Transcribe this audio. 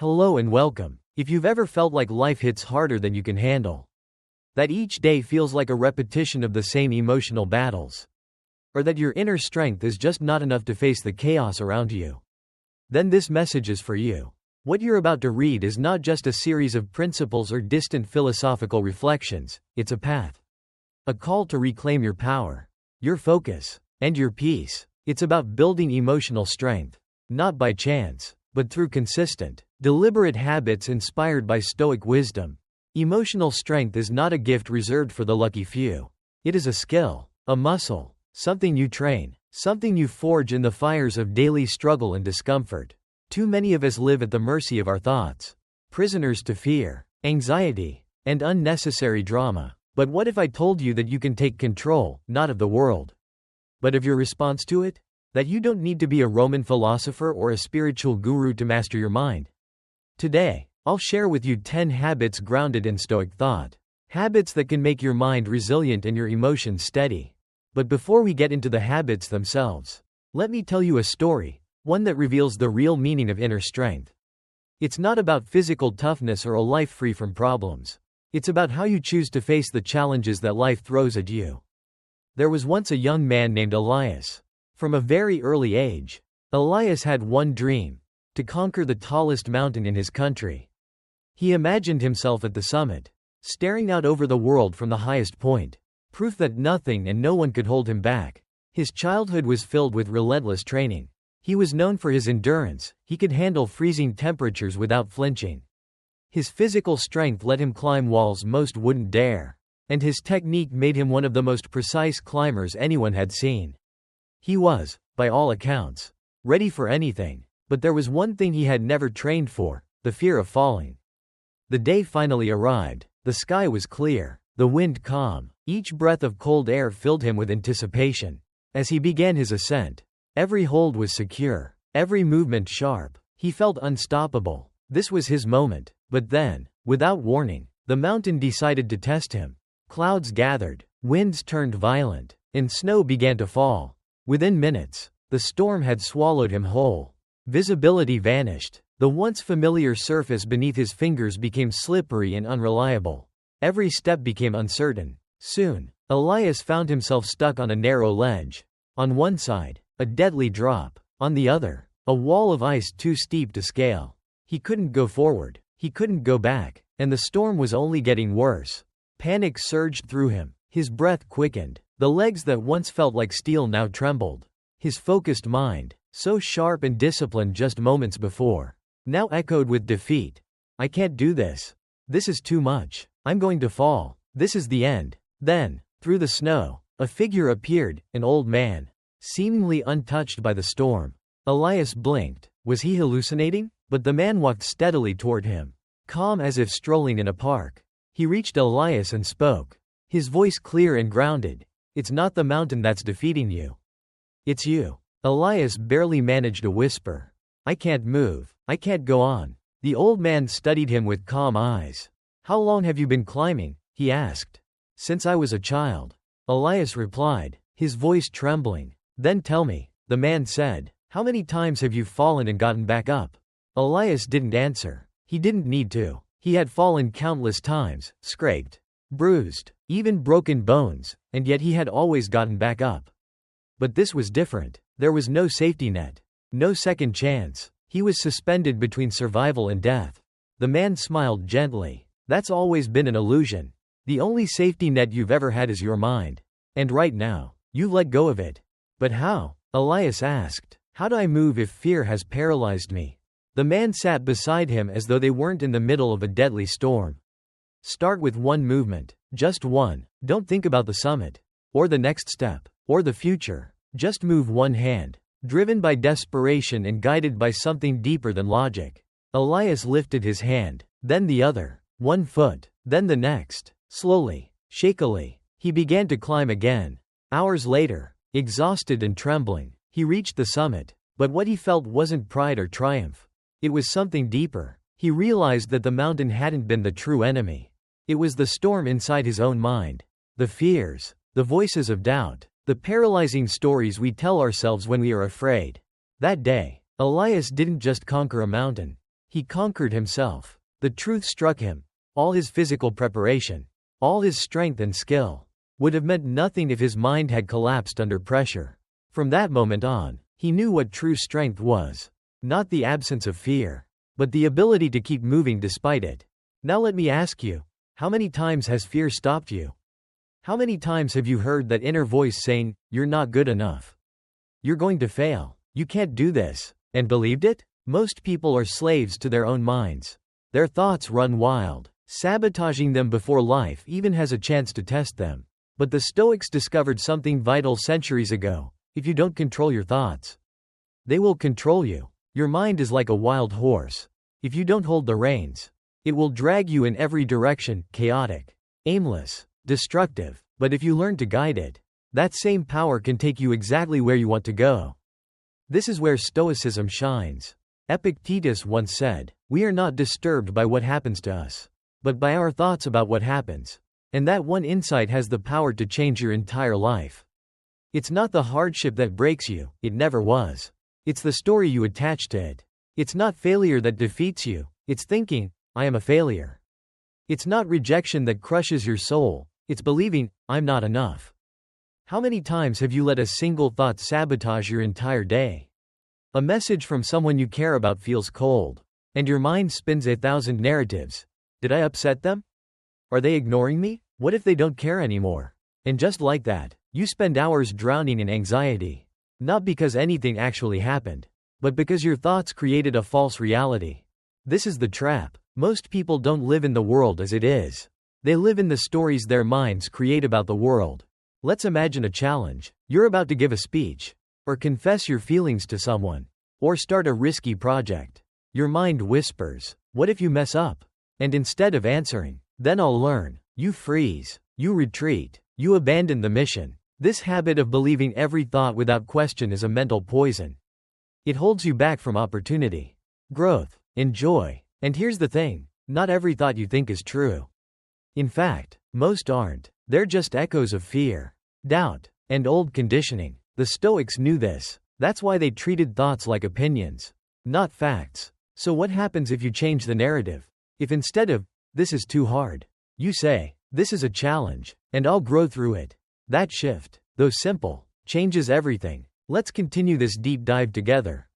Hello and welcome. If you've ever felt like life hits harder than you can handle, that each day feels like a repetition of the same emotional battles, or that your inner strength is just not enough to face the chaos around you, then this message is for you. What you're about to read is not just a series of principles or distant philosophical reflections, it's a path. A call to reclaim your power, your focus, and your peace. It's about building emotional strength, not by chance, but through consistent, deliberate habits inspired by Stoic wisdom. Emotional strength is not a gift reserved for the lucky few. It is a skill, a muscle, something you train, something you forge in the fires of daily struggle and discomfort. Too many of us live at the mercy of our thoughts, prisoners to fear, anxiety, and unnecessary drama. But what if I told you that you can take control, not of the world, but of your response to it? That you don't need to be a Roman philosopher or a spiritual guru to master your mind. Today, I'll share with you 10 habits grounded in Stoic thought. Habits that can make your mind resilient and your emotions steady. But before we get into the habits themselves, let me tell you a story, one that reveals the real meaning of inner strength. It's not about physical toughness or a life free from problems. It's about how you choose to face the challenges that life throws at you. There was once a young man named Elias. From a very early age, Elias had one dream: to conquer the tallest mountain in his country. He imagined himself at the summit, staring out over the world from the highest point, proof that nothing and no one could hold him back. His childhood was filled with relentless training. He was known for his endurance. He could handle freezing temperatures without flinching. His physical strength let him climb walls most wouldn't dare, and his technique made him one of the most precise climbers anyone had seen. He was, by all accounts, ready for anything, but there was one thing he had never trained for: the fear of falling. The day finally arrived. The sky was clear, the wind calm. Each breath of cold air filled him with anticipation. As he began his ascent, every hold was secure, every movement sharp. He felt unstoppable. This was his moment. But then, without warning, the mountain decided to test him. Clouds gathered, winds turned violent, and snow began to fall. Within minutes, the storm had swallowed him whole. Visibility vanished. The once familiar surface beneath his fingers became slippery and unreliable. Every step became uncertain. Soon, Elias found himself stuck on a narrow ledge. On one side, a deadly drop. On the other, a wall of ice too steep to scale. He couldn't go forward. He couldn't go back. And the storm was only getting worse. Panic surged through him. His breath quickened. The legs that once felt like steel now trembled. His focused mind, so sharp and disciplined just moments before, now echoed with defeat. I can't do this. This is too much. I'm going to fall. This is the end. Then, through the snow, a figure appeared, an old man, seemingly untouched by the storm. Elias blinked. Was he hallucinating? But the man walked steadily toward him, calm as if strolling in a park. He reached Elias and spoke, his voice clear and grounded. It's not the mountain that's defeating you. It's you. Elias barely managed a whisper. I can't move. I can't go on. The old man studied him with calm eyes. How long have you been climbing? He asked. Since I was a child, Elias replied, his voice trembling. Then tell me, the man said, how many times have you fallen and gotten back up? Elias didn't answer. He didn't need to. He had fallen countless times, scraped, bruised, even broken bones, and yet he had always gotten back up. But this was different. There was no safety net, no second chance. He was suspended between survival and death. The man smiled gently. That's always been an illusion. The only safety net you've ever had is your mind. And right now, you've let go of it. But how? Elias asked. How do I move if fear has paralyzed me? The man sat beside him as though they weren't in the middle of a deadly storm. Start with one movement, just one. Don't think about the summit, or the next step, or the future. Just move one hand, driven by desperation and guided by something deeper than logic. Elias lifted his hand, then the other, one foot, then the next. Slowly, shakily, he began to climb again. Hours later, exhausted and trembling, he reached the summit. But what he felt wasn't pride or triumph. It was something deeper. He realized that the mountain hadn't been the true enemy. It was the storm inside his own mind. The fears, the voices of doubt, the paralyzing stories we tell ourselves when we are afraid. That day, Elias didn't just conquer a mountain. He conquered himself. The truth struck him. All his physical preparation, all his strength and skill, would have meant nothing if his mind had collapsed under pressure. From that moment on, he knew what true strength was. Not the absence of fear, but the ability to keep moving despite it. Now let me ask you, how many times has fear stopped you? How many times have you heard that inner voice saying, "You're not good enough. You're going to fail. You can't do this," and believed it? Most people are slaves to their own minds. Their thoughts run wild, sabotaging them before life even has a chance to test them. But the Stoics discovered something vital centuries ago. If you don't control your thoughts, they will control you. Your mind is like a wild horse. If you don't hold the reins, it will drag you in every direction, chaotic, aimless, destructive. But if you learn to guide it, that same power can take you exactly where you want to go. This is where Stoicism shines. Epictetus once said, "We are not disturbed by what happens to us, but by our thoughts about what happens." And that one insight has the power to change your entire life. It's not the hardship that breaks you, it never was. It's the story you attach to it. It's not failure that defeats you, it's thinking, "I am a failure." It's not rejection that crushes your soul, it's believing, "I'm not enough." How many times have you let a single thought sabotage your entire day? A message from someone you care about feels cold, and your mind spins 1,000 narratives. Did I upset them? Are they ignoring me? What if they don't care anymore? And just like that, you spend hours drowning in anxiety. Not because anything actually happened, but because your thoughts created a false reality. This is the trap. Most people don't live in the world as it is. They live in the stories their minds create about the world. Let's imagine a challenge. You're about to give a speech, or confess your feelings to someone, or start a risky project. Your mind whispers, "What if you mess up?" And instead of answering, "Then I'll learn," you freeze, you retreat, you abandon the mission. This habit of believing every thought without question is a mental poison. It holds you back from opportunity, growth, and joy. And here's the thing, not every thought you think is true. In fact, most aren't. They're just echoes of fear, doubt, and old conditioning. The Stoics knew this. That's why they treated thoughts like opinions, not facts. So what happens if you change the narrative? If instead of, "This is too hard," you say, "This is a challenge, and I'll grow through it." That shift, though simple, changes everything. Let's continue this deep dive together.